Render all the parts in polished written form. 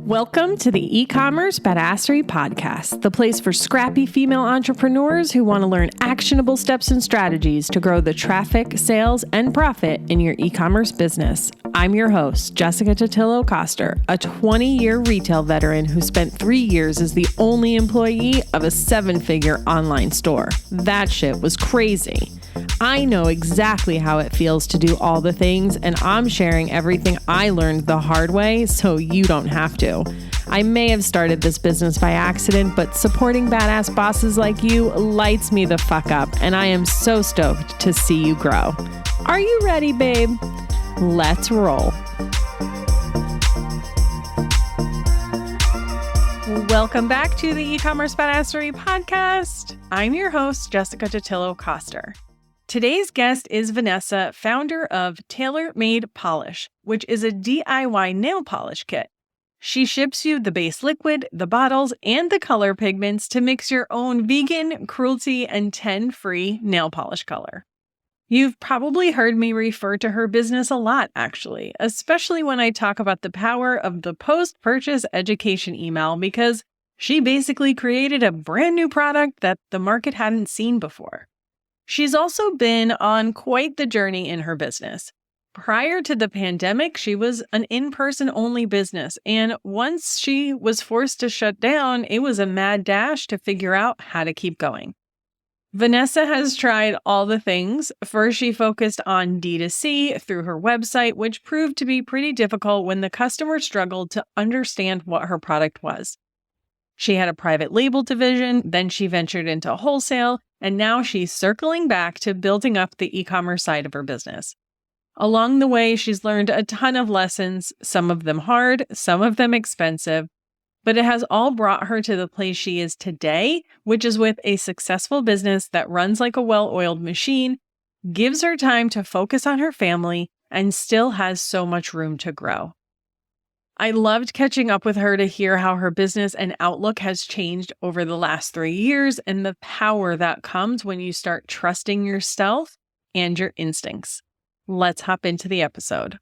Welcome to the E-commerce Badassery Podcast, the place for scrappy female entrepreneurs who want to learn actionable steps and strategies to grow the traffic, sales, and profit in your e-commerce business. I'm your host, Jessica Totillo-Coster, a 20-year retail veteran who spent 3 years as the only employee of a 7-figure online store. That shit was crazy. I know exactly how it feels to do all the things, and I'm sharing everything I learned the hard way so you don't have to. I may have started this business by accident, but supporting badass bosses like you lights me the fuck up, and I am so stoked to see you grow. Are you ready, babe? Let's roll. Welcome back to the E-commerce Badassery Podcast. I'm your host, Jessica Totillo-Coster. Today's guest is Vanessa, founder of Tailor Made Polish, which is a DIY nail polish kit. She ships you the base liquid, the bottles, and the color pigments to mix your own vegan, cruelty, and 10-free nail polish color. You've probably heard me refer to her business a lot, actually, especially when I talk about the power of the post-purchase education email, because she basically created a brand new product that the market hadn't seen before. She's also been on quite the journey in her business. Prior to the pandemic, she was an in-person only business, and once she was forced to shut down, it was a mad dash to figure out how to keep going. Vanessa has tried all the things. First, she focused on D2C through her website, which proved to be pretty difficult when the customer struggled to understand what her product was. She had a private label division, then she ventured into wholesale, and now she's circling back to building up the e-commerce side of her business. Along the way, she's learned a ton of lessons, some of them hard, some of them expensive, but it has all brought her to the place she is today, which is with a successful business that runs like a well-oiled machine, gives her time to focus on her family, and still has so much room to grow. I loved catching up with her to hear how her business and outlook has changed over the last 3 years and the power that comes when you start trusting yourself and your instincts. Let's hop into the episode.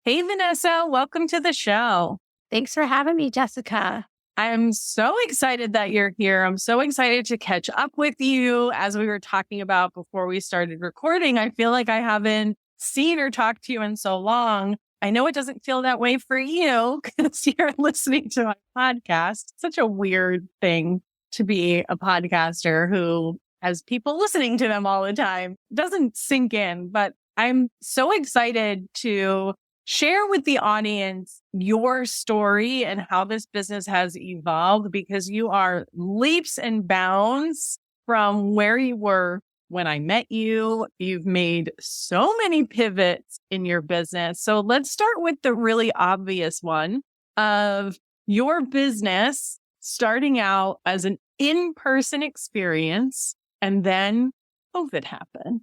Hey, Vanessa, welcome to the show. Thanks for having me, Jessica. I'm so excited that you're here. I'm so excited to catch up with you. As we were talking about before we started recording, I feel like I haven't seen or talked to you in so long. I know it doesn't feel that way for you because you're listening to my podcast. It's such a weird thing to be a podcaster who has people listening to them all the time. It doesn't sink in, but I'm so excited to share with the audience your story and how this business has evolved, because you are leaps and bounds from where you were when I met you. You've made so many pivots in your business. So let's start with the really obvious one of your business starting out as an in-person experience, and then COVID happened.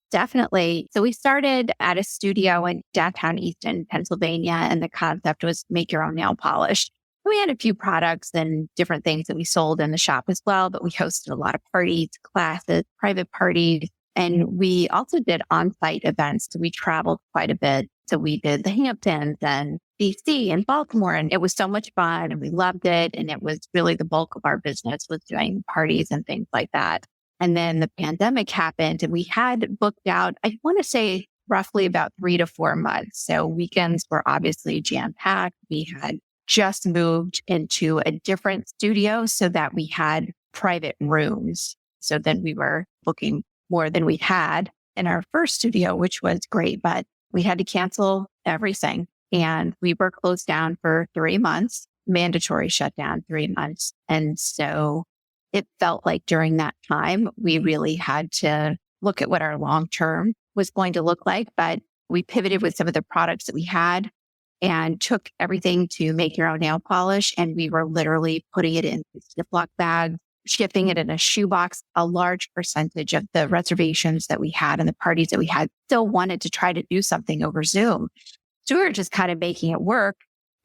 Definitely. So we started at a studio in downtown Easton, Pennsylvania, and the concept was make your own nail polish. We had a few products and different things that we sold in the shop as well, but we hosted a lot of parties, classes, private parties, and we also did on-site events. So we traveled quite a bit. So we did the Hamptons and DC and Baltimore, and it was so much fun and we loved it. And it was really the bulk of our business was doing parties and things like that. And then the pandemic happened and we had booked out, I want to say roughly about 3 to 4 months. So weekends were obviously jam-packed. We had just moved into a different studio so that we had private rooms. So then we were booking more than we had in our first studio, which was great, but we had to cancel everything. And we were closed down for 3 months, mandatory shutdown, 3 months. And so it felt like during that time, we really had to look at what our long-term was going to look like. But we pivoted with some of the products that we had and took everything to make your own nail polish. And we were literally putting it in Ziploc bags, shipping it in a shoebox. A large percentage of the reservations that we had and the parties that we had still wanted to try to do something over Zoom. So we were just kind of making it work.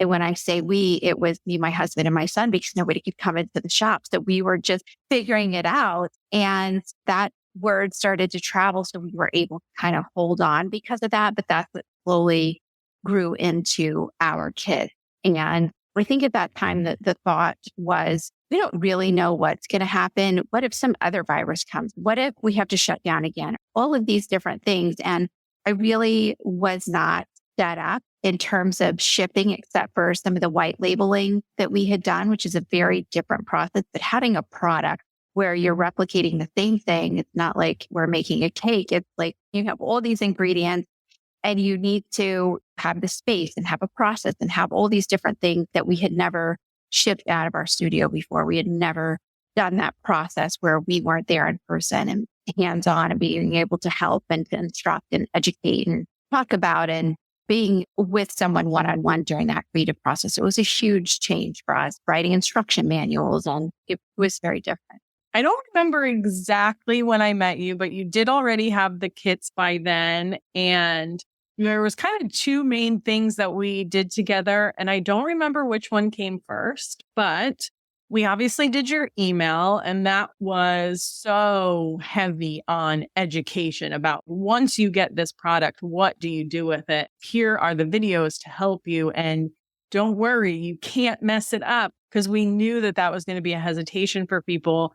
And when I say we, it was me, my husband, and my son, because nobody could come into the shop. So we were just figuring it out. And that word started to travel. So we were able to kind of hold on because of that. But that's what slowly grew into our kit. And I think at that time that the thought was, we don't really know what's going to happen. What if some other virus comes? What if we have to shut down again? All of these different things. And I really was not set up in terms of shipping, except for some of the white labeling that we had done, which is a very different process. But having a product where you're replicating the same thing, it's not like we're making a cake. It's like you have all these ingredients and you need to have the space and have a process and have all these different things that we had never shipped out of our studio before. We had never done that process where we weren't there in person and hands-on and being able to help and to instruct and educate and talk about and being with someone one-on-one during that creative process. It was a huge change for us, writing instruction manuals, and it was very different. I don't remember exactly when I met you, but you did already have the kits by then. And there was kind of two main things that we did together. And I don't remember which one came first, but we obviously did your email. And that was so heavy on education about once you get this product, what do you do with it? Here are the videos to help you. And don't worry, you can't mess it up, because we knew that that was going to be a hesitation for people.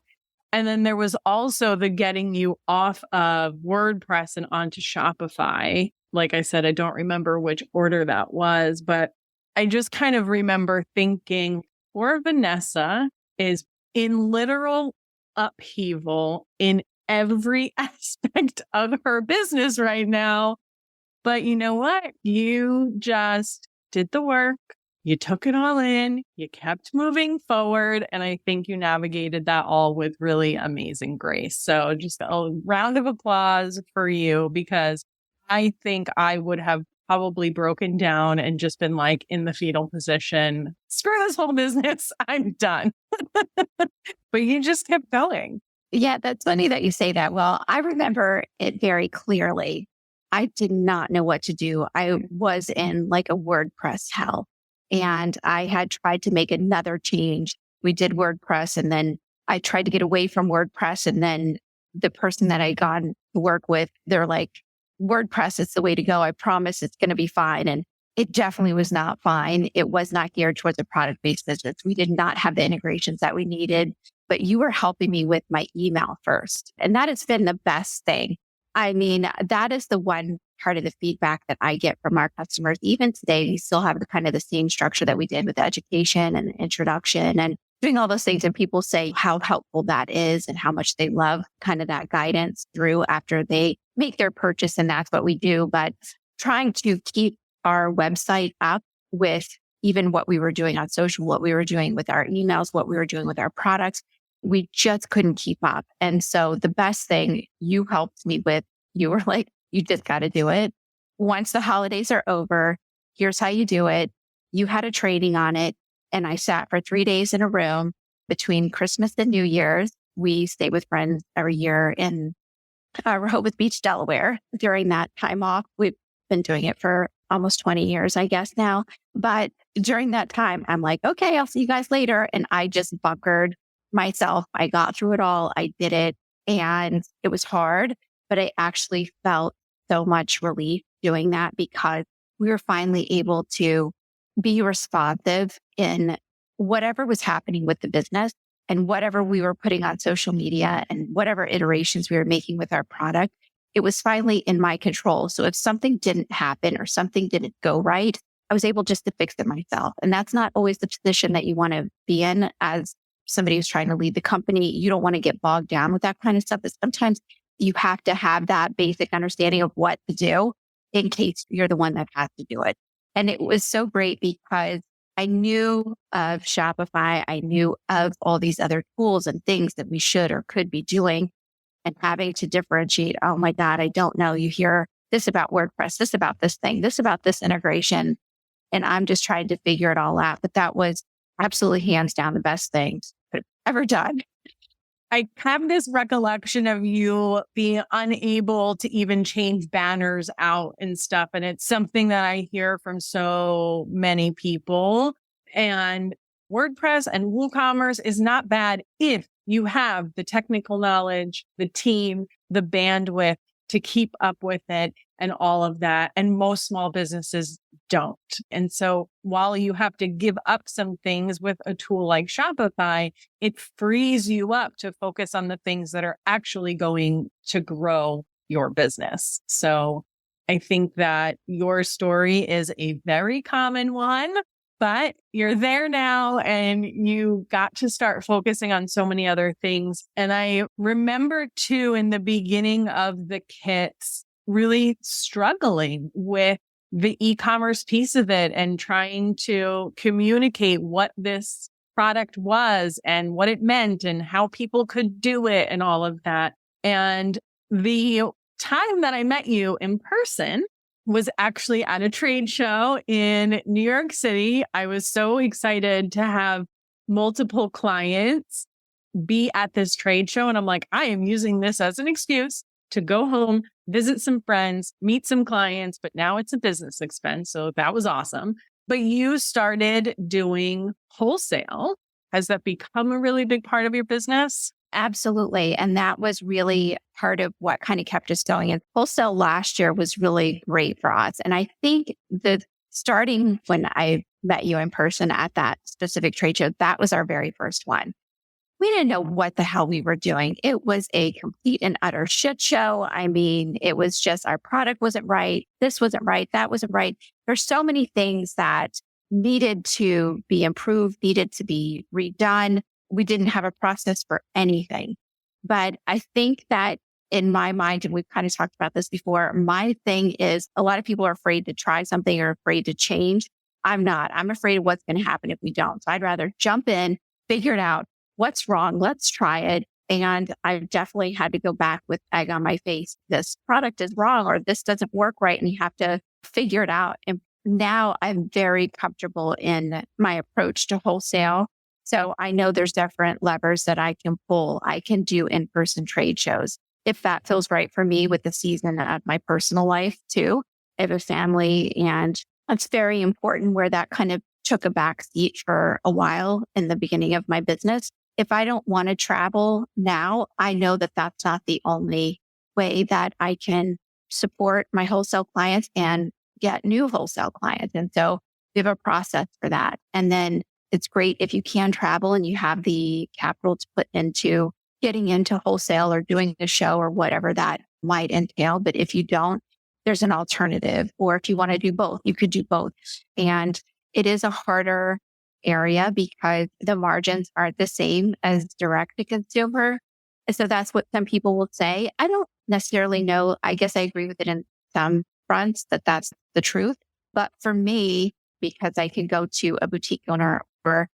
And then there was also the getting you off of WordPress and onto Shopify. Like I said, I don't remember which order that was, but I just kind of remember thinking, poor Vanessa is in literal upheaval in every aspect of her business right now. But you know what? You just did the work. You took it all in, you kept moving forward, and I think you navigated that all with really amazing grace. So just a round of applause for you, because I think I would have probably broken down and just been like in the fetal position, screw this whole business, I'm done. But you just kept going. Yeah, that's funny that you say that. Well, I remember it very clearly. I did not know what to do. I was in like a WordPress hell. And I had tried to make another change. We did WordPress, and then I tried to get away from WordPress. And then the person that I got to work with, they're like, WordPress is the way to go. I promise it's going to be fine. And it definitely was not fine. It was not geared towards a product-based business. We did not have the integrations that we needed, but you were helping me with my email first. And that has been the best thing. I mean, that is the one part of the feedback that I get from our customers. Even today, we still have the kind of the same structure that we did with education and introduction and doing all those things. And people say how helpful that is and how much they love kind of that guidance through after they make their purchase. And that's what we do. But trying to keep our website up with even what we were doing on social, what we were doing with our emails, what we were doing with our products, we just couldn't keep up. And so the best thing you helped me with, you were like, you just got to do it. Once the holidays are over, here's how you do it. You had a training on it. And I sat for 3 days in a room between Christmas and New Year's. We stay with friends every year in Rehoboth Beach, Delaware. During that time off, we've been doing it for almost 20 years, I guess now. But during that time, I'm like, okay, I'll see you guys later. And I just bunkered myself. I got through it all. I did it. And it was hard, but I actually felt so much relief doing that, because we were finally able to be responsive in whatever was happening with the business and whatever we were putting on social media and whatever iterations we were making with our product. It was finally in my control. So if something didn't happen or something didn't go right, I was able just to fix it myself. And that's not always the position that you want to be in as somebody who's trying to lead the company. You don't want to get bogged down with that kind of stuff. But sometimes you have to have that basic understanding of what to do in case you're the one that has to do it. And it was so great because I knew of Shopify. I knew of all these other tools and things that we should or could be doing, and having to differentiate. Oh my God, I don't know. You hear this about WordPress, this about this thing, this about this integration. And I'm just trying to figure it all out. But that was absolutely hands down the best things I've ever done. I have this recollection of you being unable to even change banners out and stuff. And it's something that I hear from so many people. And WordPress and WooCommerce is not bad if you have the technical knowledge, the team, the bandwidth to keep up with it and all of that. And most small businesses don't. And so while you have to give up some things with a tool like Shopify, it frees you up to focus on the things that are actually going to grow your business. So I think that your story is a very common one, but you're there now and you got to start focusing on so many other things. And I remember too, in the beginning of the kits, really struggling with the e-commerce piece of it and trying to communicate what this product was and what it meant and how people could do it and all of that. And the time that I met you in person was actually at a trade show in New York City. I was so excited to have multiple clients be at this trade show. And I'm like, I am using this as an excuse to go home, visit some friends, meet some clients, but now it's a business expense. So that was awesome. But you started doing wholesale. Has that become a really big part of your business? Absolutely. And that was really part of what kind of kept us going. And wholesale last year was really great for us. And I think that starting when I met you in person at that specific trade show, that was our very first one. We didn't know what the hell we were doing. It was a complete and utter shit show. I mean, it was just our product wasn't right. This wasn't right. That wasn't right. There's so many things that needed to be improved, needed to be redone. We didn't have a process for anything. But I think that in my mind, and we've kind of talked about this before, my thing is a lot of people are afraid to try something or afraid to change. I'm not. I'm afraid of what's going to happen if we don't. So I'd rather jump in, figure it out. What's wrong? Let's try it. And I definitely had to go back with egg on my face. This product is wrong or this doesn't work right. And you have to figure it out. And now I'm very comfortable in my approach to wholesale. So I know there's different levers that I can pull. I can do in-person trade shows if that feels right for me with the season of my personal life too. I have a family and it's very important where that kind of took a back seat for a while in the beginning of my business. If I don't want to travel now, I know that that's not the only way that I can support my wholesale clients and get new wholesale clients. And so we have a process for that. And then it's great if you can travel and you have the capital to put into getting into wholesale or doing the show or whatever that might entail. But if you don't, there's an alternative. Or if you want to do both, you could do both. And it is a harder area because the margins aren't the same as direct to consumer. So that's what some people will say. I don't necessarily know. I guess I agree with it in some fronts that that's the truth. But for me, because I can go to a boutique owner or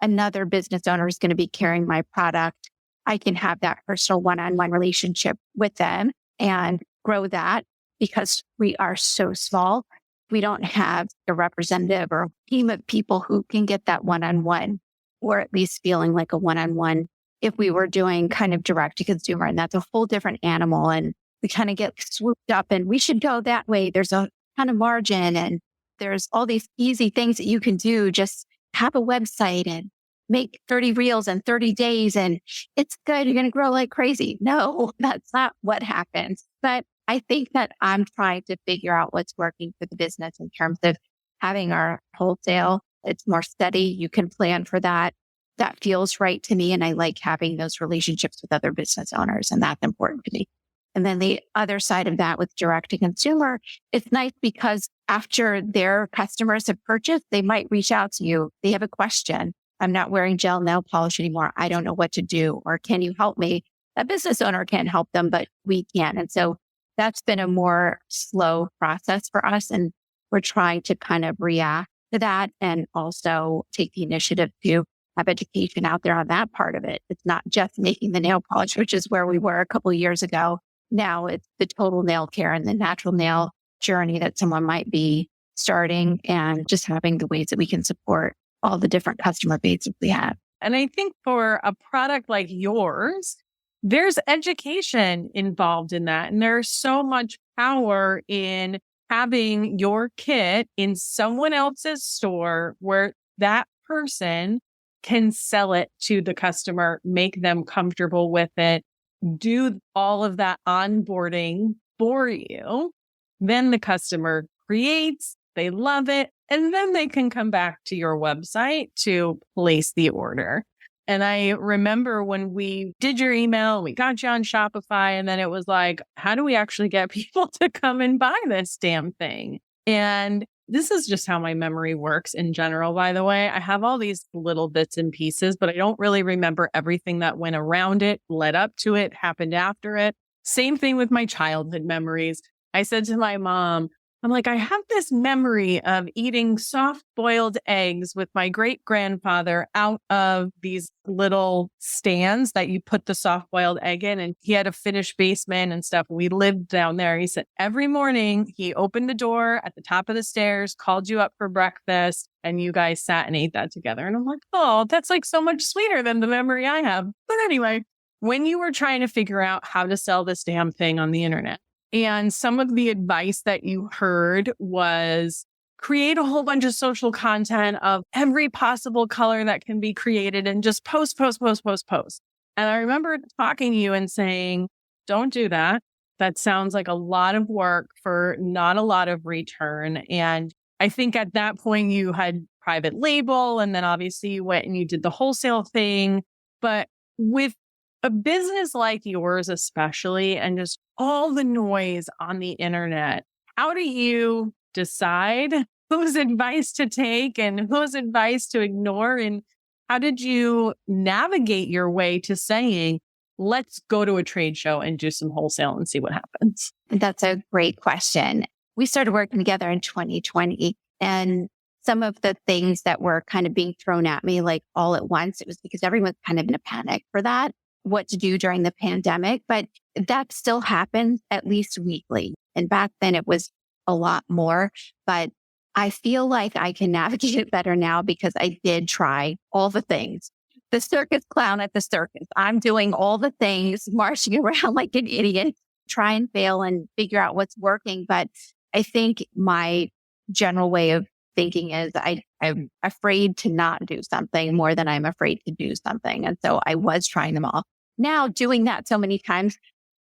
another business owner is going to be carrying my product, I can have that personal one-on-one relationship with them and grow that because we are so small. We don't have a representative or a team of people who can get that one-on-one or at least feeling like a one-on-one if we were doing kind of direct to consumer. And that's a whole different animal. And we kind of get swooped up and we should go that way. There's a ton of margin and there's all these easy things that you can do. Just have a website and make 30 reels in 30 days and it's good. You're going to grow like crazy. No, that's not what happens. But I think that I'm trying to figure out what's working for the business in terms of having our wholesale. It's more steady. You can plan for that. That feels right to me. And I like having those relationships with other business owners. And that's important to me. And then the other side of that with direct to consumer, it's nice because after their customers have purchased, they might reach out to you. They have a question. I'm not wearing gel nail polish anymore. I don't know what to do. Or can you help me? A business owner can't help them, but we can. And so that's been a more slow process for us. And we're trying to kind of react to that and also take the initiative to have education out there on that part of it. It's not just making the nail polish, which is where we were a couple of years ago. Now it's the total nail care and the natural nail journey that someone might be starting and just having the ways that we can support all the different customer bases we have. And I think for a product like yours, there's education involved in that. And there's so much power in having your kit in someone else's store where that person can sell it to the customer, make them comfortable with it, do all of that onboarding for you. Then the customer creates, they love it, and then they can come back to your website to place the order. And I remember when we did your email, we got you on Shopify, and then it was like, how do we actually get people to come and buy this damn thing? And this is just how my memory works in general, by the way. I have all these little bits and pieces, but I don't really remember everything that went around it, led up to it, happened after it. Same thing with my childhood memories. I said to my mom, I'm like, I have this memory of eating soft boiled eggs with my great grandfather out of these little stands that you put the soft boiled egg in. And he had a finished basement and stuff. We lived down there. He said every morning he opened the door at the top of the stairs, called you up for breakfast, and you guys sat and ate that together. And I'm like, oh, that's like so much sweeter than the memory I have. But anyway, when you were trying to figure out how to sell this damn thing on the internet, and some of the advice that you heard was create a whole bunch of social content of every possible color that can be created and just post. And I remember talking to you and saying, don't do that. That sounds like a lot of work for not a lot of return. And I think at that point you had private label, and then obviously you went and you did the wholesale thing. But with a business like yours, especially, and just all the noise on the internet, how do you decide whose advice to take and whose advice to ignore? And how did you navigate your way to saying, let's go to a trade show and do some wholesale and see what happens? That's a great question. We started working together in 2020, and some of the things that were kind of being thrown at me like all at once, it was because everyone's kind of in a panic for that, what to do during the pandemic. But that still happens at least weekly. And back then it was a lot more, but I feel like I can navigate it better now because I did try all the things. The circus clown at the circus. I'm doing all the things, marching around like an idiot, try and fail and figure out what's working. But I think my general way of thinking is I'm afraid to not do something more than I'm afraid to do something. And so I was trying them all. Now doing that so many times,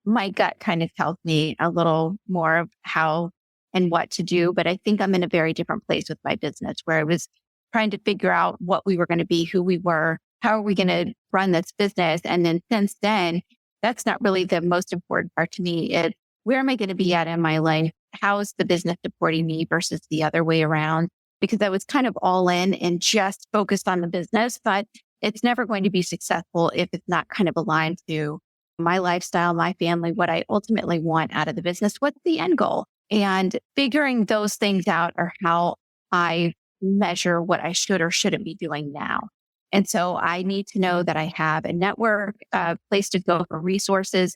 my gut kind of tells me a little more of how and what to do. But I think I'm in a very different place with my business where I was trying to figure out what we were going to be, who we were, how are we going to run this business? And then since then, that's not really the most important part to me. It's where am I going to be at in my life? How is the business supporting me versus the other way around? Because I was kind of all in and just focused on the business, but it's never going to be successful if it's not kind of aligned to my lifestyle, my family, what I ultimately want out of the business. What's the end goal? And figuring those things out are how I measure what I should or shouldn't be doing now. And so I need to know that I have a network, a place to go for resources.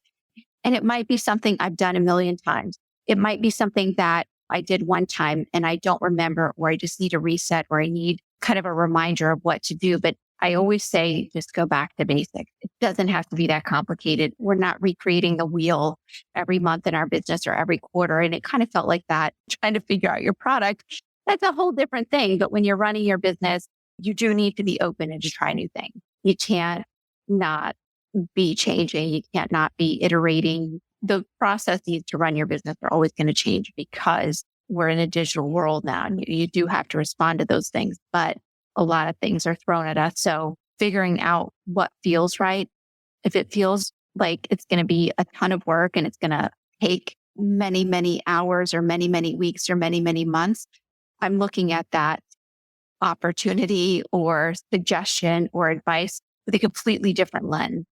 And it might be something I've done a million times. It might be something that I did one time and I don't remember, or I just need a reset, or I need kind of a reminder of what to do. But I always say, just go back to basics. It doesn't have to be that complicated. We're not recreating the wheel every month in our business or every quarter. And it kind of felt like that, trying to figure out your product. That's a whole different thing. But when you're running your business, you do need to be open and to try new things. You can't not be changing. You can't not be iterating. The processes to run your business are always going to change because we're in a digital world now. And you do have to respond to those things. But a lot of things are thrown at us. So figuring out what feels right, if it feels like it's going to be a ton of work and it's going to take many, many hours or many, many weeks or many, many months, I'm looking at that opportunity or suggestion or advice with a completely different lens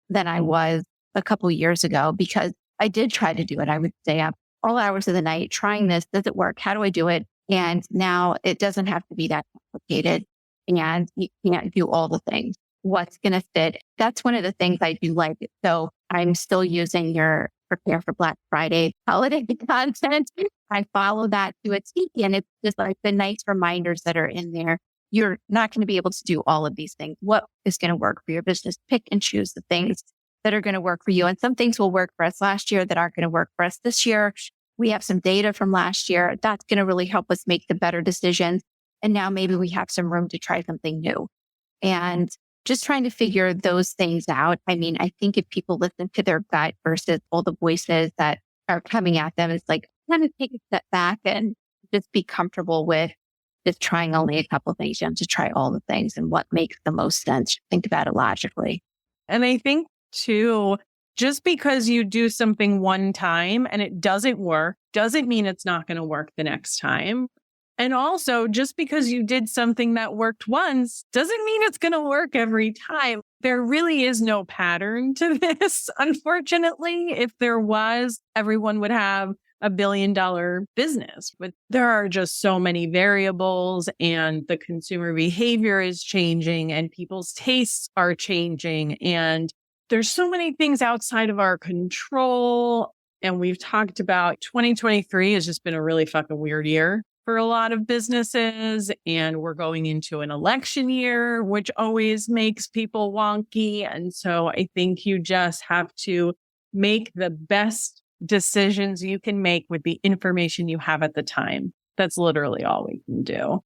than I was a couple of years ago, because I did try to do it. I would stay up all hours of the night trying this. Does it work? How do I do it? And now it doesn't have to be that complicated. And you can't do all the things. What's going to fit? That's one of the things I do like. So I'm still using your Prepare for Black Friday holiday content. I follow that to a T, and it's just like the nice reminders that are in there. You're not going to be able to do all of these things. What is going to work for your business? Pick and choose the things that are going to work for you. And some things will work for us last year that aren't going to work for us this year. We have some data from last year that's going to really help us make the better decisions. And now maybe we have some room to try something new. And just trying to figure those things out. I mean, I think if people listen to their gut versus all the voices that are coming at them, it's like kind of take a step back and just be comfortable with just trying only a couple of things. You have to try all the things and what makes the most sense. Think about it logically. And I think too, just because you do something one time and it doesn't work, doesn't mean it's not going to work the next time. And also, just because you did something that worked once doesn't mean it's going to work every time. There really is no pattern to this. Unfortunately, if there was, everyone would have $1 billion business. But there are just so many variables, and the consumer behavior is changing and people's tastes are changing. And there's so many things outside of our control. And we've talked about 2023 has just been a really fucking weird year for a lot of businesses. And we're going into an election year, which always makes people wonky. And so I think you just have to make the best decisions you can make with the information you have at the time. That's literally all we can do.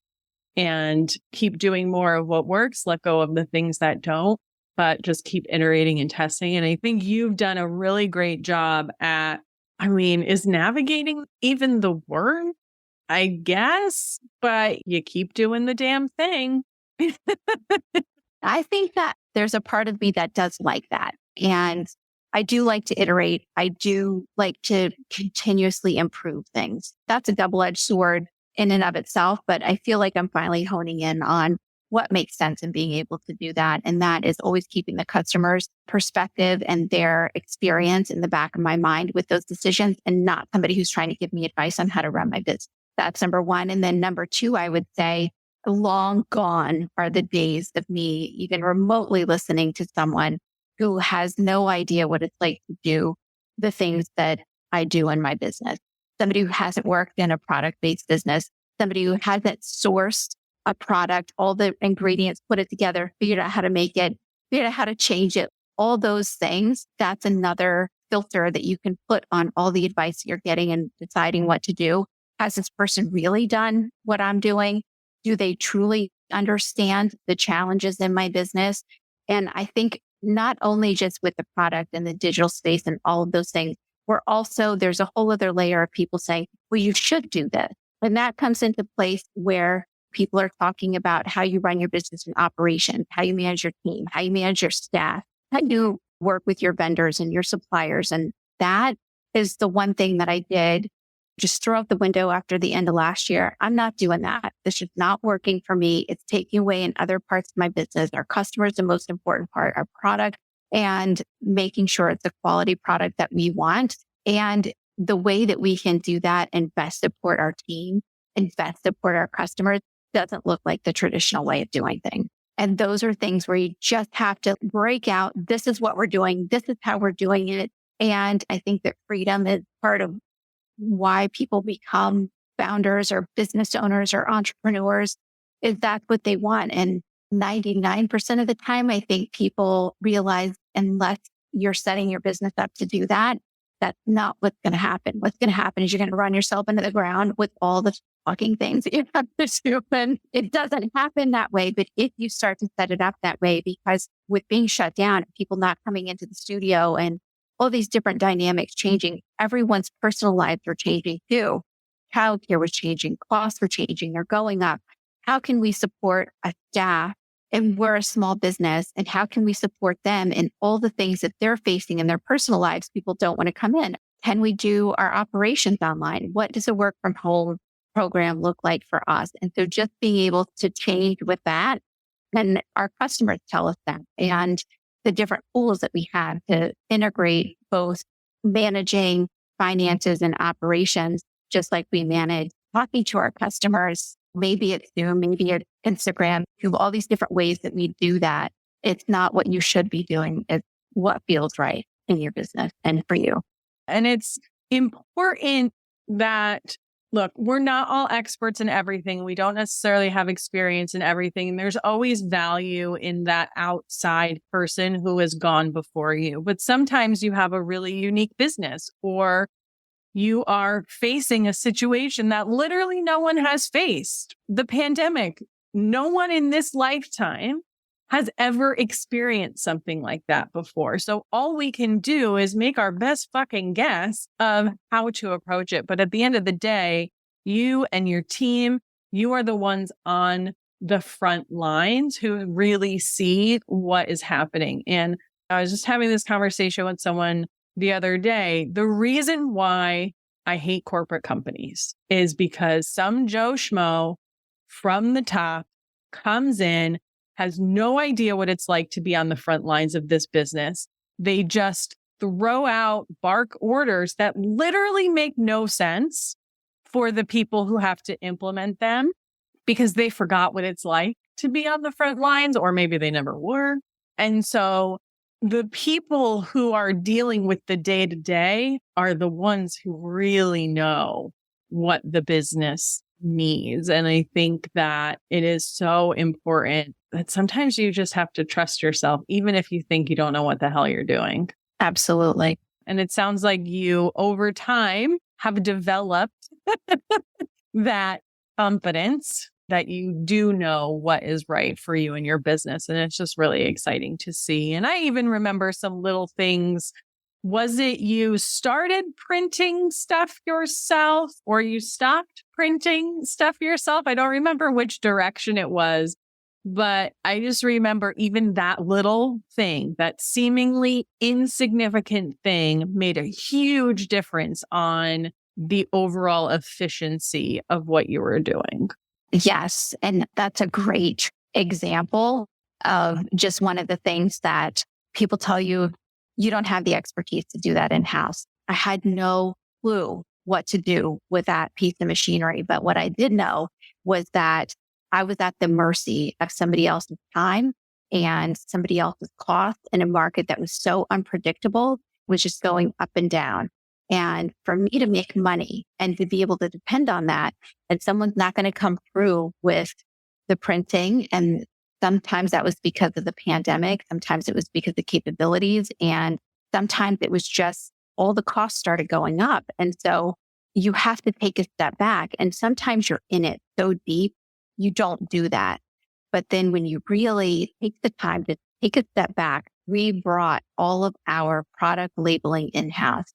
And keep doing more of what works, let go of the things that don't, but just keep iterating and testing. And I think you've done a really great job at, is navigating even the word? I guess, but you keep doing the damn thing. I think that there's a part of me that does like that. And I do like to iterate. I do like to continuously improve things. That's a double-edged sword in and of itself, but I feel like I'm finally honing in on what makes sense and being able to do that. And that is always keeping the customer's perspective and their experience in the back of my mind with those decisions, and not somebody who's trying to give me advice on how to run my business. That's number one. And then number two, I would say long gone are the days of me even remotely listening to someone who has no idea what it's like to do the things that I do in my business. Somebody who hasn't worked in a product-based business, somebody who hasn't sourced a product, all the ingredients, put it together, figured out how to make it, figured out how to change it, all those things. That's another filter that you can put on all the advice you're getting and deciding what to do. Has this person really done what I'm doing? Do they truly understand the challenges in my business? And I think not only just with the product and the digital space and all of those things, there's a whole other layer of people saying, well, you should do this. And that comes into place where people are talking about how you run your business and operations, how you manage your team, how you manage your staff, how you work with your vendors and your suppliers. And that is the one thing that I did just throw out the window after the end of last year. I'm not doing that. This is not working for me. It's taking away in other parts of my business. Our customers, the most important part, our product, and making sure it's a quality product that we want. And the way that we can do that and best support our team and best support our customers doesn't look like the traditional way of doing things. And those are things where you just have to break out. This is what we're doing. This is how we're doing it. And I think that freedom is part of why people become founders or business owners or entrepreneurs, is that's what they want. And 99% of the time, I think people realize unless you're setting your business up to do that, that's not what's going to happen. What's going to happen is you're going to run yourself into the ground with all the fucking things that you have to do. And it doesn't happen that way. But if you start to set it up that way, because with being shut down, people not coming into the studio and all these different dynamics changing, everyone's personal lives are changing too. Childcare was changing, costs were changing, they're going up. How can we support a staff? And we're a small business. And how can we support them in all the things that they're facing in their personal lives? People don't want to come in. Can we do our operations online? What does a work from home program look like for us? And so just being able to change with that, and our customers tell us that. And the different tools that we have to integrate both managing finances and operations, just like we manage talking to our customers. Maybe it's Zoom, maybe it's Instagram, all these different ways that we do that. It's not what you should be doing. It's what feels right in your business and for you. And it's important that, look, we're not all experts in everything. We don't necessarily have experience in everything. And there's always value in that outside person who has gone before you. But sometimes you have a really unique business, or you are facing a situation that literally no one has faced. The pandemic, no one in this lifetime has ever experienced something like that before. So all we can do is make our best fucking guess of how to approach it. But at the end of the day, you and your team, you are the ones on the front lines who really see what is happening. And I was just having this conversation with someone the other day. The reason why I hate corporate companies is because some Joe Schmo from the top comes in, has no idea what it's like to be on the front lines of this business. They just throw out bark orders that literally make no sense for the people who have to implement them because they forgot what it's like to be on the front lines, or maybe they never were. And so the people who are dealing with the day to day are the ones who really know what the business needs. And I think that it is so important that sometimes you just have to trust yourself, even if you think you don't know what the hell you're doing. Absolutely. And it sounds like you, over time, have developed that confidence that you do know what is right for you and your business. And it's just really exciting to see. And I even remember some little things. Was it you started printing stuff yourself or you stopped printing stuff yourself? I don't remember which direction it was, but I just remember even that little thing, that seemingly insignificant thing, made a huge difference on the overall efficiency of what you were doing. Yes. And that's a great example of just one of the things that people tell you, you don't have the expertise to do that in-house. I had no clue what to do with that piece of machinery. But what I did know was that I was at the mercy of somebody else's time and somebody else's cost in a market that was so unpredictable, was just going up and down. And for me to make money and to be able to depend on that, and someone's not going to come through with the printing. And sometimes that was because of the pandemic. Sometimes it was because of capabilities. And sometimes it was just all the costs started going up. And so you have to take a step back. And sometimes you're in it so deep, you don't do that. But then when you really take the time to take a step back, we brought all of our product labeling in-house.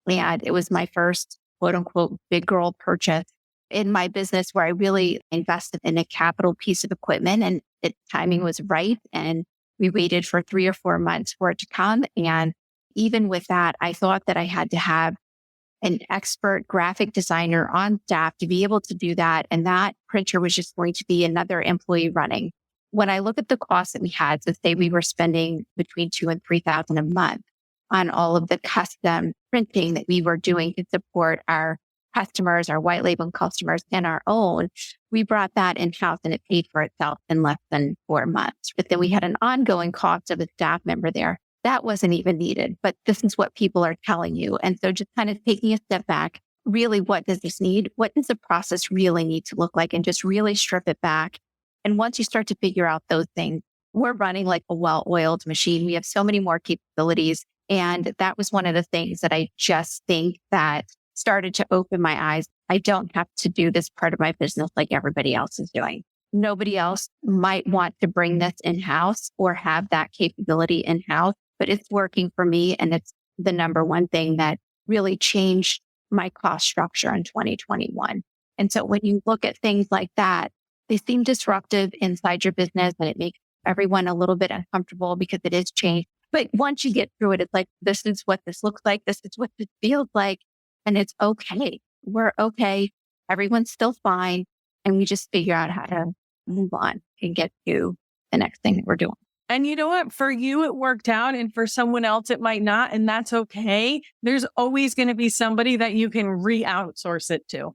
And it was my first quote unquote big girl purchase in my business where I really invested in a capital piece of equipment, and its timing was right. And we waited for 3 or 4 months for it to come. And even with that, I thought that I had to have an expert graphic designer on staff to be able to do that. And that printer was just going to be another employee running. When I look at the costs that we had, so say we were spending between $2,000 and $3,000 a month on all of the custom printing that we were doing to support our customers, our white label customers, and our own, we brought that in-house and it paid for itself in less than 4 months. But then we had an ongoing cost of a staff member there. That wasn't even needed, but this is what people are telling you. And so just kind of taking a step back, really, what does this need? What does the process really need to look like? And just really strip it back. And once you start to figure out those things, we're running like a well-oiled machine. We have so many more capabilities. And that was one of the things that I just think that started to open my eyes. I don't have to do this part of my business like everybody else is doing. Nobody else might want to bring this in-house or have that capability in-house, but it's working for me. And it's the number one thing that really changed my cost structure in 2021. And so when you look at things like that, they seem disruptive inside your business and it makes everyone a little bit uncomfortable because it is change. But once you get through it, it's like, this is what this looks like. This is what this feels like. And it's okay. We're okay. Everyone's still fine. And we just figure out how to move on and get to the next thing that we're doing. And you know what? For you, it worked out. And for someone else, it might not. And that's okay. There's always going to be somebody that you can re-outsource it to.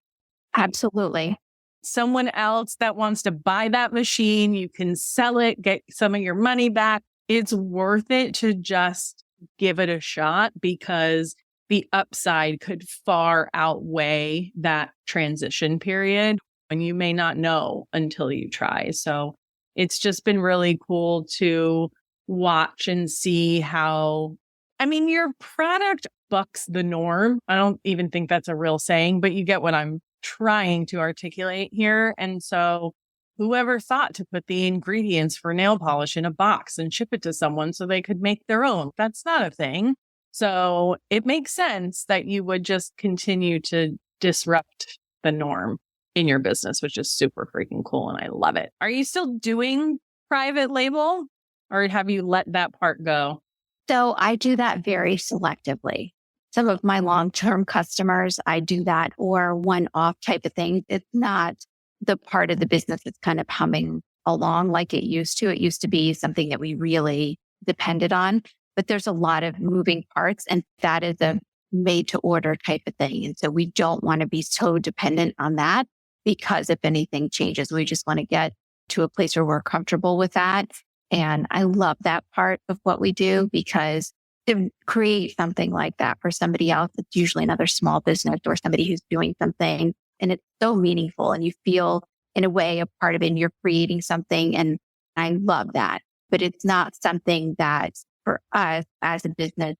Absolutely. Someone else that wants to buy that machine, you can sell it, get some of your money back. It's worth it to just give it a shot because the upside could far outweigh that transition period and you may not know until you try. So it's just been really cool to watch and see how, I mean, your product bucks the norm. I don't even think that's a real saying, but you get what I'm trying to articulate here. And so whoever thought to put the ingredients for nail polish in a box and ship it to someone so they could make their own? That's not a thing. So it makes sense that you would just continue to disrupt the norm in your business, which is super freaking cool. And I love it. Are you still doing private label or have you let that part go? So I do that very selectively. Some of my long-term customers, I do that or one-off type of thing. It's not the part of the business that's kind of humming along like it used to. It used to be something that we really depended on, but there's a lot of moving parts and that is a made to order type of thing. And so we don't want to be so dependent on that because if anything changes, we just want to get to a place where we're comfortable with that. And I love that part of what we do because to create something like that for somebody else, it's usually another small business or somebody who's doing something and it's so meaningful and you feel in a way a part of it and you're creating something. And I love that, but it's not something that for us as a business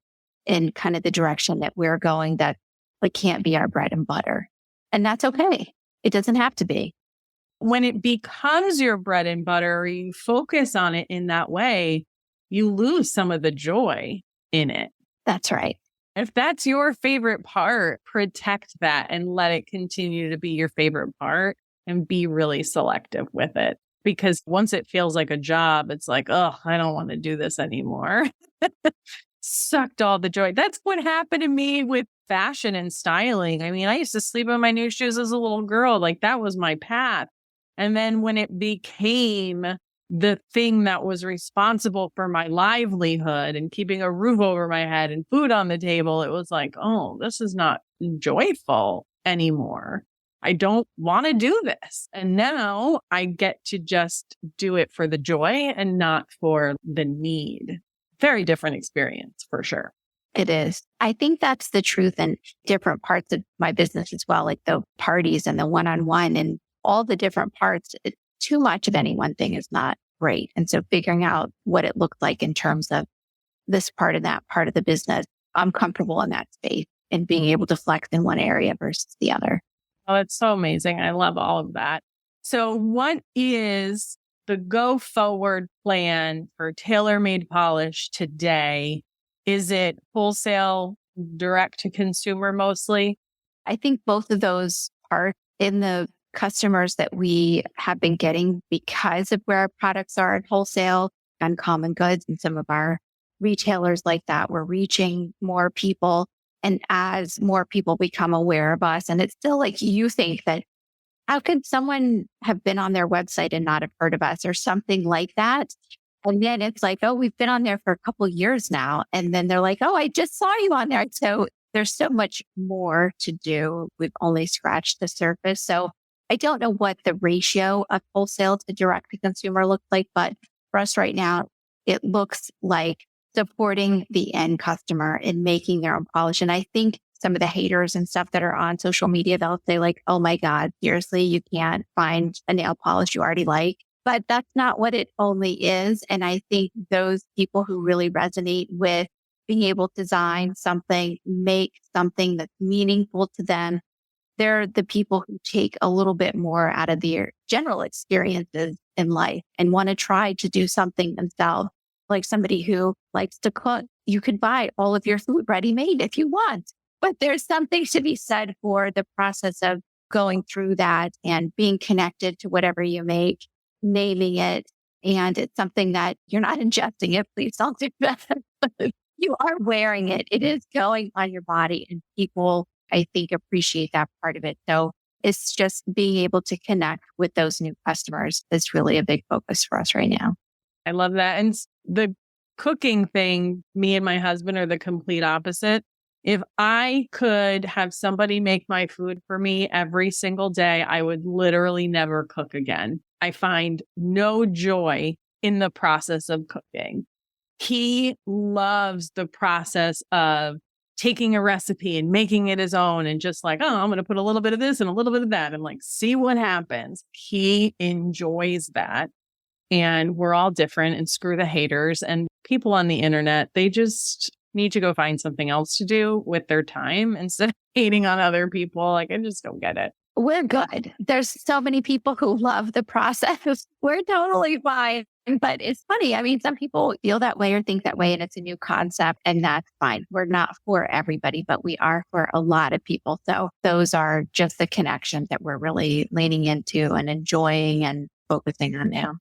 in kind of the direction that we're going that like can't be our bread and butter. And that's okay. It doesn't have to be. When it becomes your bread and butter, or you focus on it in that way, you lose some of the joy in it. That's right. If that's your favorite part, protect that and let it continue to be your favorite part and be really selective with it. Because once it feels like a job, it's like, oh, I don't want to do this anymore. Sucked all the joy. That's what happened to me with fashion and styling. I mean, I used to sleep in my new shoes as a little girl. Like that was my path. And then when it became the thing that was responsible for my livelihood and keeping a roof over my head and food on the table, it was like, oh, this is not joyful anymore. I don't want to do this. And now I get to just do it for the joy and not for the need. Very different experience for sure. It is. I think that's the truth in different parts of my business as well, like the parties and the one-on-one and all the different parts. Too much of any one thing is not great. And so figuring out what it looked like in terms of this part and that part of the business, I'm comfortable in that space and being able to flex in one area versus the other. Oh, that's so amazing. I love all of that. So what is the go forward plan for TaylorMade Polish today? Is it wholesale, direct to consumer mostly? I think both of those parts in the customers that we have been getting because of where our products are at wholesale, Uncommon Goods and some of our retailers like that, we're reaching more people. And as more people become aware of us, and it's still like you think that how could someone have been on their website and not have heard of us or something like that? And then it's like, oh, we've been on there for a couple of years now. And then they're like, oh, I just saw you on there. So there's so much more to do. We've only scratched the surface. So I don't know what the ratio of wholesale to direct to consumer looks like, but for us right now, it looks like supporting the end customer and making their own polish. And I think some of the haters and stuff that are on social media, they'll say like, oh my God, seriously, you can't find a nail polish you already like. But that's not what it only is. And I think those people who really resonate with being able to design something, make something that's meaningful to them, they're the people who take a little bit more out of their general experiences in life and want to try to do something themselves. Like somebody who likes to cook, you could buy all of your food ready made if you want. But there's something to be said for the process of going through that and being connected to whatever you make, naming it. And it's something that you're not ingesting it. Please don't do that. You are wearing it. It is going on your body and people, I think, appreciate that part of it. So it's just being able to connect with those new customers is really a big focus for us right now. I love that. And the cooking thing, me and my husband are the complete opposite. If I could have somebody make my food for me every single day, I would literally never cook again. I find no joy in the process of cooking. He loves the process of taking a recipe and making it his own and just like, oh, I'm going to put a little bit of this and a little bit of that and like, see what happens. He enjoys that. And we're all different and screw the haters and people on the internet. They just need to go find something else to do with their time instead of hating on other people. Like, I just don't get it. We're good. There's so many people who love the process. We're totally fine. But it's funny. I mean, some people feel that way or think that way, and it's a new concept, and that's fine. We're not for everybody, but we are for a lot of people. So those are just the connections that we're really leaning into and enjoying and focusing on now.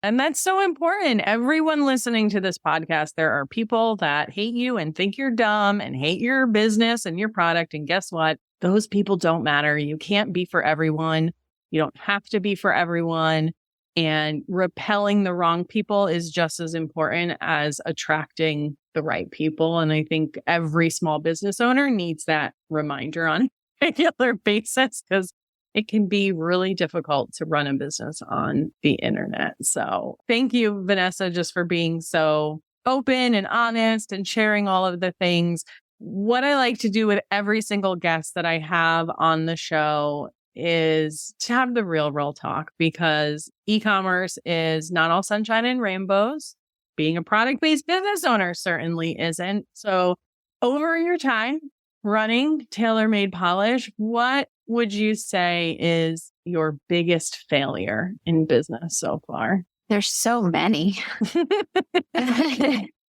And that's so important. Everyone listening to this podcast, there are people that hate you and think you're dumb and hate your business and your product. And guess what? Those people don't matter. You can't be for everyone. You don't have to be for everyone. And repelling the wrong people is just as important as attracting the right people. And I think every small business owner needs that reminder on a regular basis, because it can be really difficult to run a business on the internet. So thank you, Vanessa, just for being so open and honest and sharing all of the things. What I like to do with every single guest that I have on the show is to have the real talk, because e-commerce is not all sunshine and rainbows. Being a product-based business owner certainly isn't. So over your time running Tailor Made Polish, what would you say is your biggest failure in business so far? There's so many.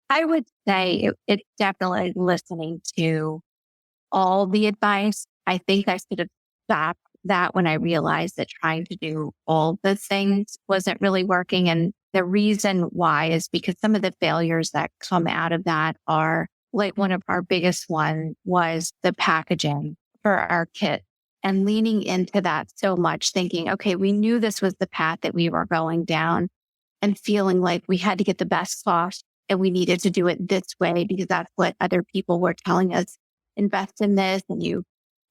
I would say it's definitely listening to all the advice. I think I should have stopped that when I realized that trying to do all the things wasn't really working. And the reason why is because some of the failures that come out of that are, like, one of our biggest one was the packaging for our kit, and leaning into that so much, thinking, okay, we knew this was the path that we were going down, and feeling like we had to get the best sauce and we needed to do it this way because that's what other people were telling us. Invest in this, and you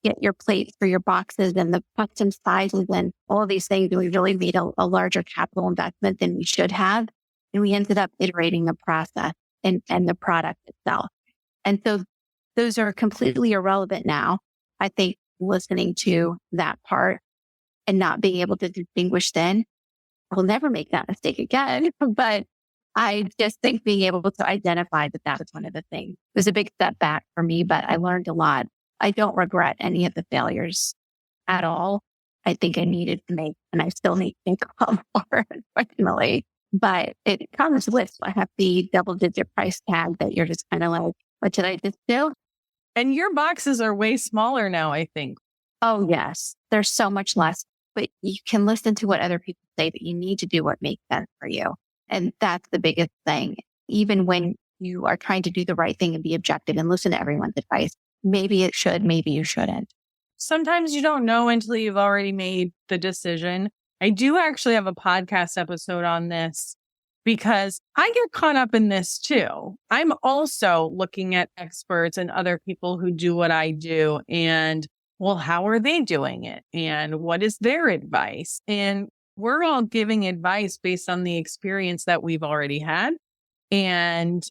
get your plates for your boxes and the custom sizes and all these things. And we really made a larger capital investment than we should have. And we ended up iterating the process and the product itself. And so those are completely irrelevant now. I think listening to that part and not being able to distinguish then, I'll never make that mistake again. But I just think being able to identify that was one of the things. It was a big setback for me, but I learned a lot. I don't regret any of the failures at all. I think I needed to make, and I still need to think about more, unfortunately. But it comes with a hefty double-digit price tag that you're just kind of like, what did I just do? And your boxes are way smaller now, I think. Oh, yes. There's so much less, but you can listen to what other people say, but you need to do what makes sense for you. And that's the biggest thing. Even when you are trying to do the right thing and be objective and listen to everyone's advice, maybe it should, maybe you shouldn't. Sometimes you don't know until you've already made the decision. I do actually have a podcast episode on this because I get caught up in this too. I'm also looking at experts and other people who do what I do, and, well, how are they doing it? And what is their advice? And we're all giving advice based on the experience that we've already had and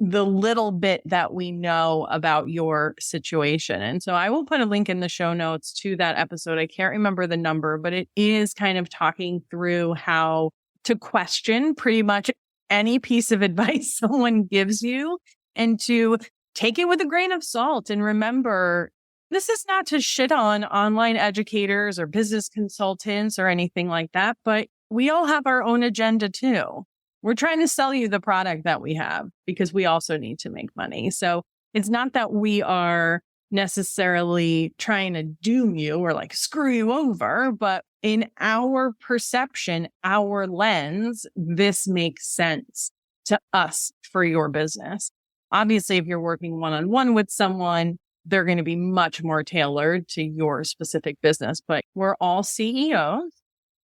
the little bit that we know about your situation. And so I will put a link in the show notes to that episode. I can't remember the number, but it is kind of talking through how to question pretty much any piece of advice someone gives you and to take it with a grain of salt. And remember, this is not to shit on online educators or business consultants or anything like that, but we all have our own agenda too. We're trying to sell you the product that we have because we also need to make money. So it's not that we are necessarily trying to doom you or like screw you over, but in our perception, our lens, this makes sense to us for your business. Obviously, if you're working one-on-one with someone, they're going to be much more tailored to your specific business, but we're all CEOs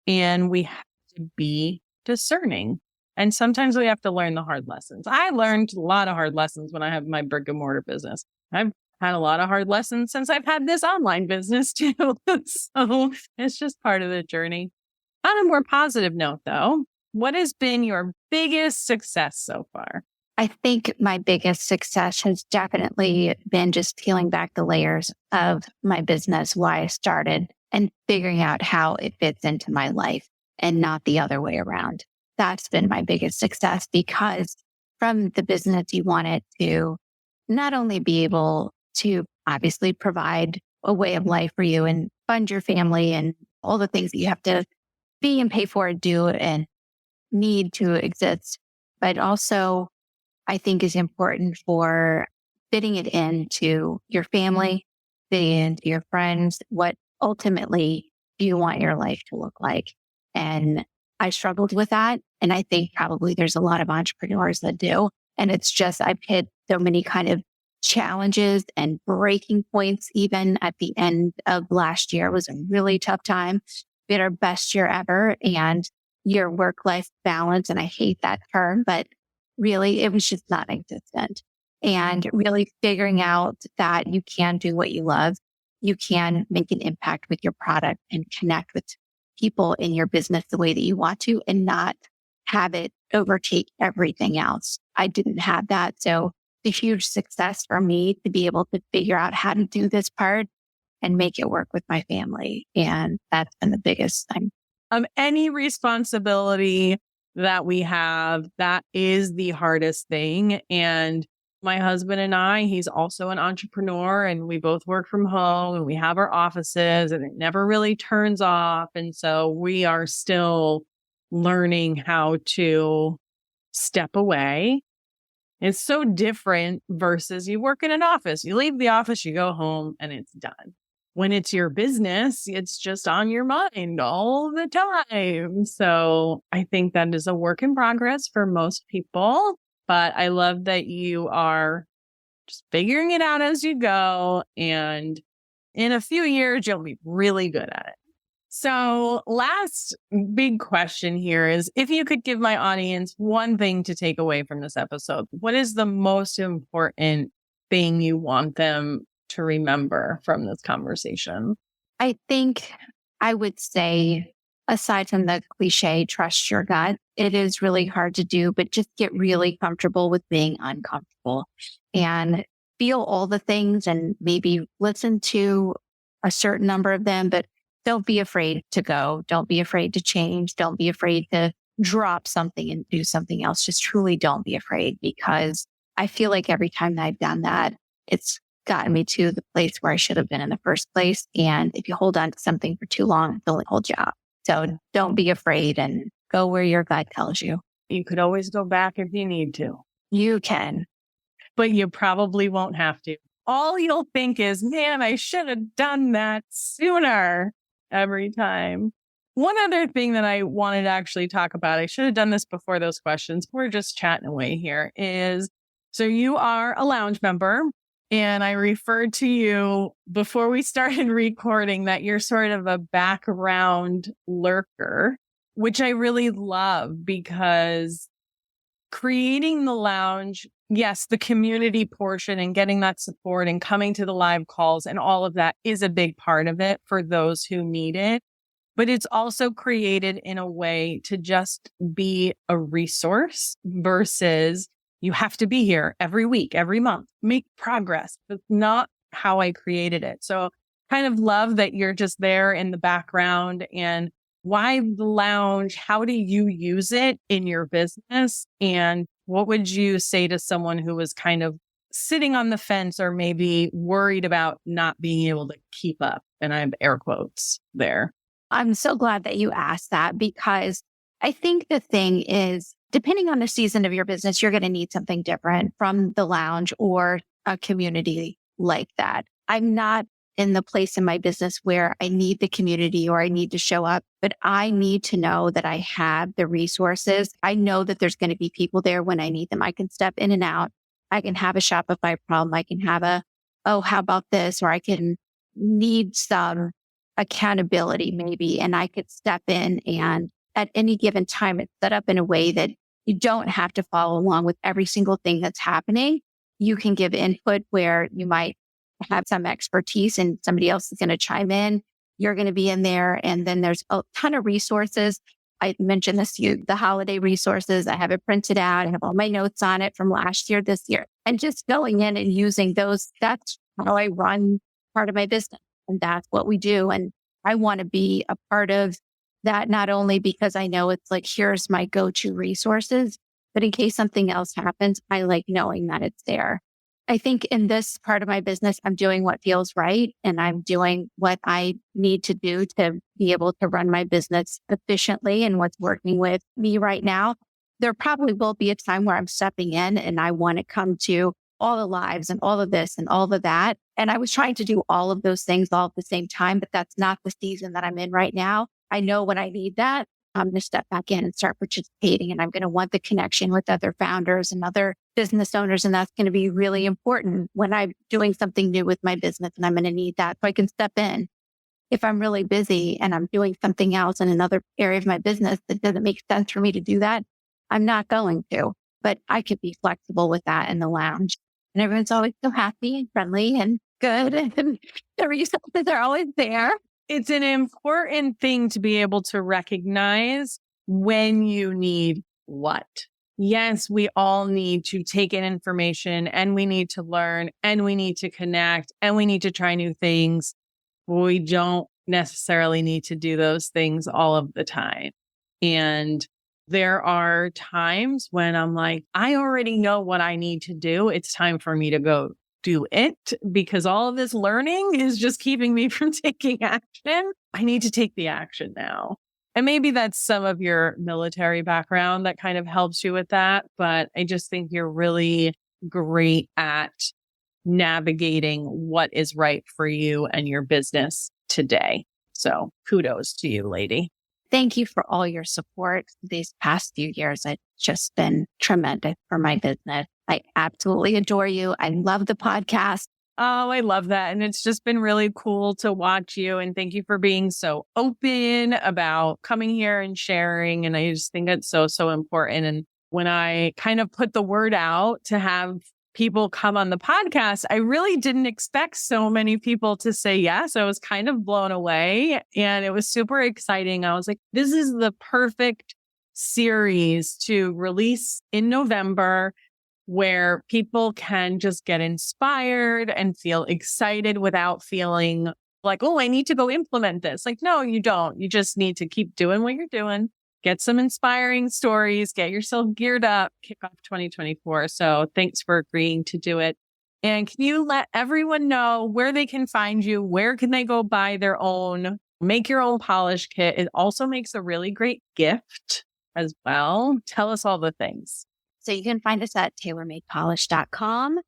and we have to be discerning. And sometimes we have to learn the hard lessons. I learned a lot of hard lessons when I have my brick and mortar business. I've had a lot of hard lessons since I've had this online business too. So it's just part of the journey. On a more positive note though, what has been your biggest success so far? I think my biggest success has definitely been just peeling back the layers of my business, why I started, and figuring out how it fits into my life and not the other way around. That's been my biggest success, because from the business, you want it to not only be able to obviously provide a way of life for you and fund your family and all the things that you have to be and pay for and do and need to exist. But also, I think is important for fitting it into your family, fitting it into your friends. What ultimately do you want your life to look like? And I struggled with that. And I think probably there's a lot of entrepreneurs that do. And it's just, I've hit so many kind of challenges and breaking points. Even at the end of last year was a really tough time. We had our best year ever, and your work-life balance, and I hate that term, but really it was just non-existent. And really figuring out that you can do what you love, you can make an impact with your product and connect with people in your business the way that you want to, and not have it overtake everything else. I didn't have that. So it's a huge success for me to be able to figure out how to do this part and make it work with my family. And that's been the biggest thing. Any responsibility that we have, that is the hardest thing. And my husband and I, he's also an entrepreneur, and we both work from home and we have our offices, and it never really turns off. And so we are still learning how to step away. It's so different versus you work in an office. You leave the office, you go home, and it's done. When it's your business, it's just on your mind all the time. So I think that is a work in progress for most people. But I love that you are just figuring it out as you go. And in a few years, you'll be really good at it. So last big question here is, if you could give my audience one thing to take away from this episode, what is the most important thing you want them to remember from this conversation? I think I would say, aside from the cliche, trust your gut. It is really hard to do, but just get really comfortable with being uncomfortable and feel all the things, and maybe listen to a certain number of them, but don't be afraid to go. Don't be afraid to change. Don't be afraid to drop something and do something else. Just truly don't be afraid, because I feel like every time that I've done that, it's gotten me to the place where I should have been in the first place. And if you hold on to something for too long, it'll only hold you up. So don't be afraid and go where your gut tells you. You could always go back if you need to. You can. But you probably won't have to. All you'll think is, man, I should have done that sooner every time. One other thing that I wanted to actually talk about, I should have done this before those questions. We're just chatting away here, is, so you are a lounge member. And I referred to you before we started recording that you're sort of a background lurker, which I really love, because creating the lounge, yes, the community portion and getting that support and coming to the live calls and all of that is a big part of it for those who need it. But it's also created in a way to just be a resource versus you have to be here every week, every month, make progress. That's not how I created it. So kind of love that you're just there in the background. And why the lounge? How do you use it in your business? And what would you say to someone who was kind of sitting on the fence or maybe worried about not being able to keep up? And I have air quotes there. I'm so glad that you asked that, because I think the thing is, depending on the season of your business, you're going to need something different from the lounge or a community like that. I'm not in the place in my business where I need the community or I need to show up, but I need to know that I have the resources. I know that there's going to be people there when I need them. I can step in and out. I can have a Shopify problem. I can have oh, how about this? Or I can need some accountability maybe, and I could step in, and at any given time, it's set up in a way that you don't have to follow along with every single thing that's happening. You can give input where you might have some expertise and somebody else is going to chime in. You're going to be in there. And then there's a ton of resources. I mentioned this to you, the holiday resources. I have it printed out. I have all my notes on it from last year, this year, and just going in and using those. That's how I run part of my business. And that's what we do. And I want to be a part of that, not only because I know it's like, here's my go-to resources, but in case something else happens, I like knowing that it's there. I think in this part of my business, I'm doing what feels right. And I'm doing what I need to do to be able to run my business efficiently and what's working with me right now. There probably will be a time where I'm stepping in and I want to come to all the lives and all of this and all of that. And I was trying to do all of those things all at the same time, but that's not the season that I'm in right now. I know when I need that, I'm going to step back in and start participating. And I'm going to want the connection with other founders and other business owners. And that's going to be really important when I'm doing something new with my business. And I'm going to need that so I can step in. If I'm really busy and I'm doing something else in another area of my business that doesn't make sense for me to do that, I'm not going to. But I could be flexible with that in the lounge. And everyone's always so happy and friendly and good. And the resources are always there. It's an important thing to be able to recognize when you need what. Yes, we all need to take in information and we need to learn and we need to connect and we need to try new things. We don't necessarily need to do those things all of the time. And there are times when I'm like, I already know what I need to do. It's time for me to go do it because all of this learning is just keeping me from taking action. I need to take the action now. And maybe that's some of your military background that kind of helps you with that. But I just think you're really great at navigating what is right for you and your business today. So kudos to you, lady. Thank you for all your support these past few years. It's just been tremendous for my business. I absolutely adore you. I love the podcast. Oh, I love that. And it's just been really cool to watch you. And thank you for being so open about coming here and sharing. And I just think it's so important. And when I kind of put the word out to have people come on the podcast, I really didn't expect so many people to say yes. I was kind of blown away and it was super exciting. I was like, this is the perfect series to release in November where people can just get inspired and feel excited without feeling like, oh, I need to go implement this. Like, no, you don't. You just need to keep doing what you're doing. Get some inspiring stories, get yourself geared up, kick off 2024. So thanks for agreeing to do it. And can you let everyone know where they can find you? Where can they go buy their own, make your own polish kit? It also makes a really great gift as well. Tell us all the things. So you can find us at tailormadepolish.com.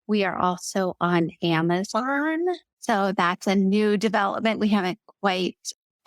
We are also on Amazon. So that's a new development. We haven't quite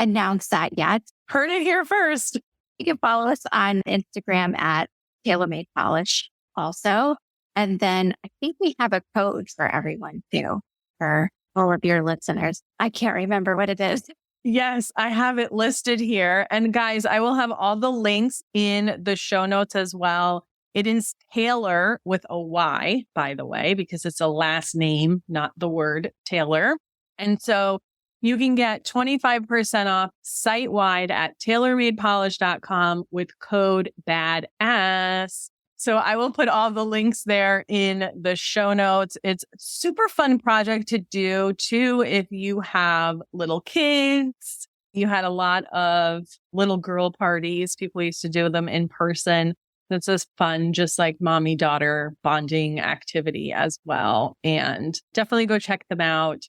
announced that yet. Heard it here first. You can follow us on Instagram at tailormadepolish also. And then I think we have a code for everyone too, for all of your listeners. I can't remember what it is. Yes, I have it listed here. And guys, I will have all the links in the show notes as well. It is Taylor with a Y, by the way, because it's a last name, not the word Taylor. And so you can get 25% off site-wide at tailormadepolish.com with code BADASS. So I will put all the links there in the show notes. It's a super fun project to do too if you have little kids. You had a lot of little girl parties. People used to do them in person. It's just fun, just like mommy-daughter bonding activity as well. And definitely go check them out.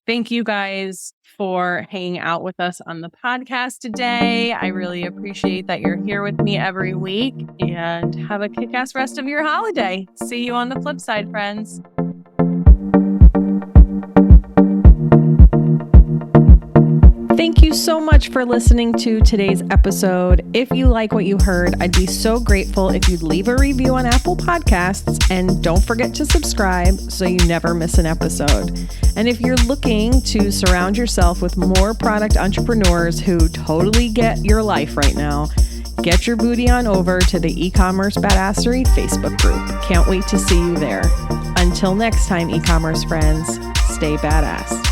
Thank you guys for hanging out with us on the podcast today. I really appreciate that you're here with me every week and have a kick-ass rest of your holiday. See you on the flip side, friends. Thank you so much for listening to today's episode. If you like what you heard, I'd be so grateful if you'd leave a review on Apple Podcasts and don't forget to subscribe so you never miss an episode. And if you're looking to surround yourself with more product entrepreneurs who totally get your life right now, get your booty on over to the E-commerce Badassery Facebook group. Can't wait to see you there. Until next time, e-commerce friends, stay badass.